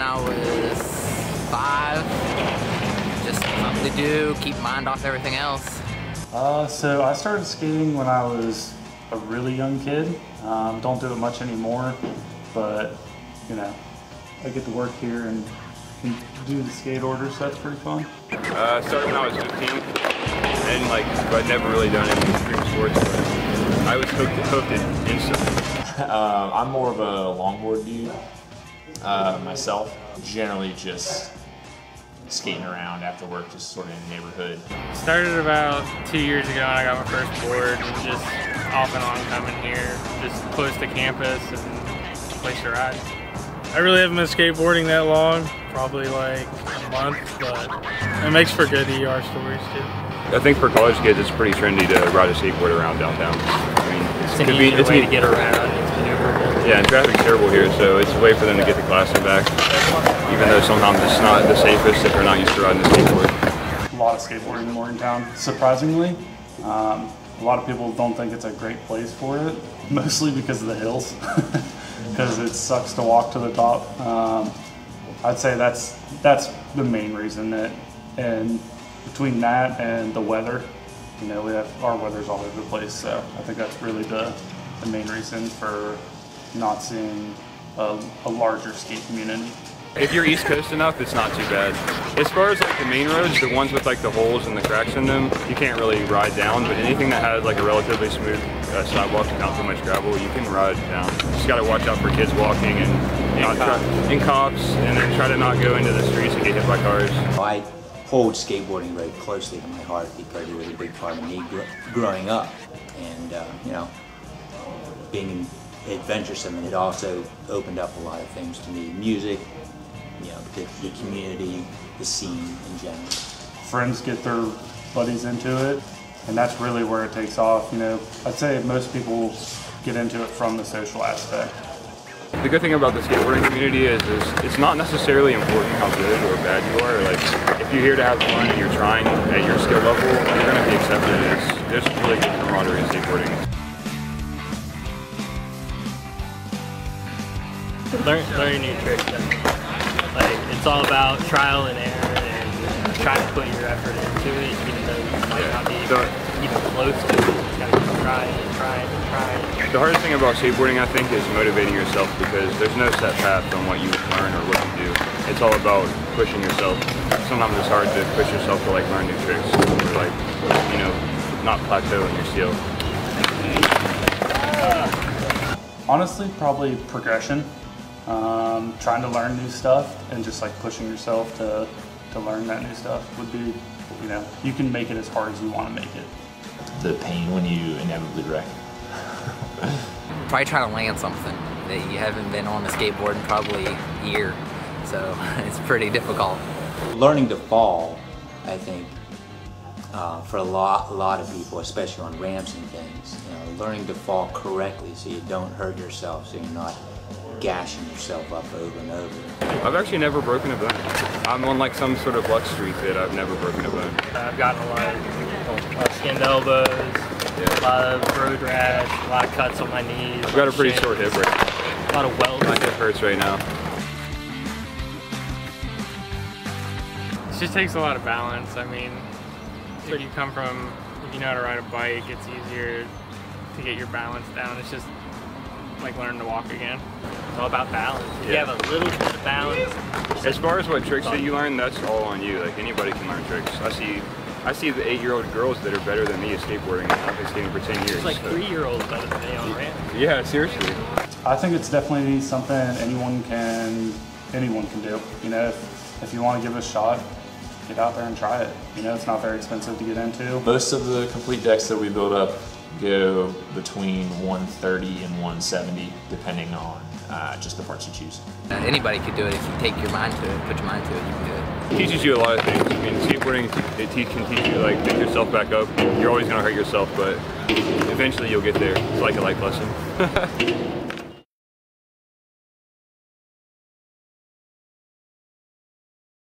I was 5. Just something to do, keep mind off everything else. So I started skating when I was a really young kid. Don't do it much anymore, but you know, I get to work here and can do the skate order, so that's pretty fun. Started when I was 15, and I'd never really done any extreme sports, but I was hooked it instantly. I'm more of a longboard dude myself. Generally just skating around after work, just sort of in the neighborhood. Started about 2 years ago when I got my first board, and just off and on coming here, just close to campus and place to ride. I really haven't been skateboarding that long, probably like a month, but it makes for good ER stories too. I think for college kids it's pretty trendy to ride a skateboard around downtown. I mean, it's an easier way to get around. It's maneuverable. Yeah, and traffic's terrible here, so it's a way for them to get to class and back, even though sometimes it's not the safest if they're not used to riding a skateboard. A lot of skateboarding in Morgantown, surprisingly. A lot of people don't think it's a great place for it, mostly because of the hills, because it sucks to walk to the top. I'd say that's the main reason. And between that and the weather, you know, our weather's all over the place, so I think that's really the main reason for not seeing a larger skate community. If you're East Coast enough, it's not too bad. As far as the main roads, the ones with the holes and the cracks in them, you can't really ride down, but anything that has a relatively smooth sidewalk without too much gravel, you can ride down. Just gotta watch out for kids walking and cops, and then try to not go into the streets and get hit by cars. I hold skateboarding very closely to my heart because it was a big part of me growing up, and you know, being adventuresome, and it also opened up a lot of things to me. Music, you know, the community, the scene in general. Friends get their buddies into it, and that's really where it takes off. You know, I'd say most people get into it from the social aspect. The good thing about the skateboarding community is it's not necessarily important how good or bad you are. If you're here to have fun and you're trying at your skill level, you're going to be accepted. There's really good camaraderie in skateboarding. Learn new tricks. It's all about trial and error and trying to put your effort into it, even though you might not be even close to it. You just gotta keep trying and trying and trying. The hardest thing about skateboarding, I think, is motivating yourself, because there's no set path on what you learn or what you do. It's all about pushing yourself. Sometimes it's hard to push yourself to learn new tricks, or you know, not plateau in your skill. Honestly, probably progression. Trying to learn new stuff and just pushing yourself to learn that new stuff would be, you know, you can make it as hard as you want to make it. The pain when you inevitably wreck. Probably try to land something that you haven't been on a skateboard in probably a year, so it's pretty difficult. Learning to fall, I think, for a lot of people, especially on ramps and things, you know, learning to fall correctly so you don't hurt yourself, so you're not gashing yourself up over and over. I've actually never broken a bone. I'm on some sort of luck streak that I've never broken a bone. I've gotten a lot of skinned elbows, a lot of road rash, a lot of cuts on my knees. I've got a pretty sore hip right now. A lot of welts. My hip hurts right now. It just takes a lot of balance. I mean, if you come from, if you know how to ride a bike, it's easier to get your balance down. It's just like learning to walk again. It's all about balance. If you have a little bit of balance. As far as what tricks that you learn, that's all on you. Anybody can learn tricks. I see the 8-year-old girls that are better than me at skateboarding. I've been skating for 10 years. There's 3-year-olds better than me on ramp. Yeah, seriously. I think it's definitely something anyone can do. You know, if you want to give it a shot, get out there and try it. You know, it's not very expensive to get into. Most of the complete decks that we build up go between 130 and 170, depending on just the parts you choose. Anybody could do it if you take your mind to it, put your mind to it, you can do it. It teaches you a lot of things. I mean, skateboarding, can teach you pick yourself back up. You're always going to hurt yourself, but eventually you'll get there. It's like a life lesson.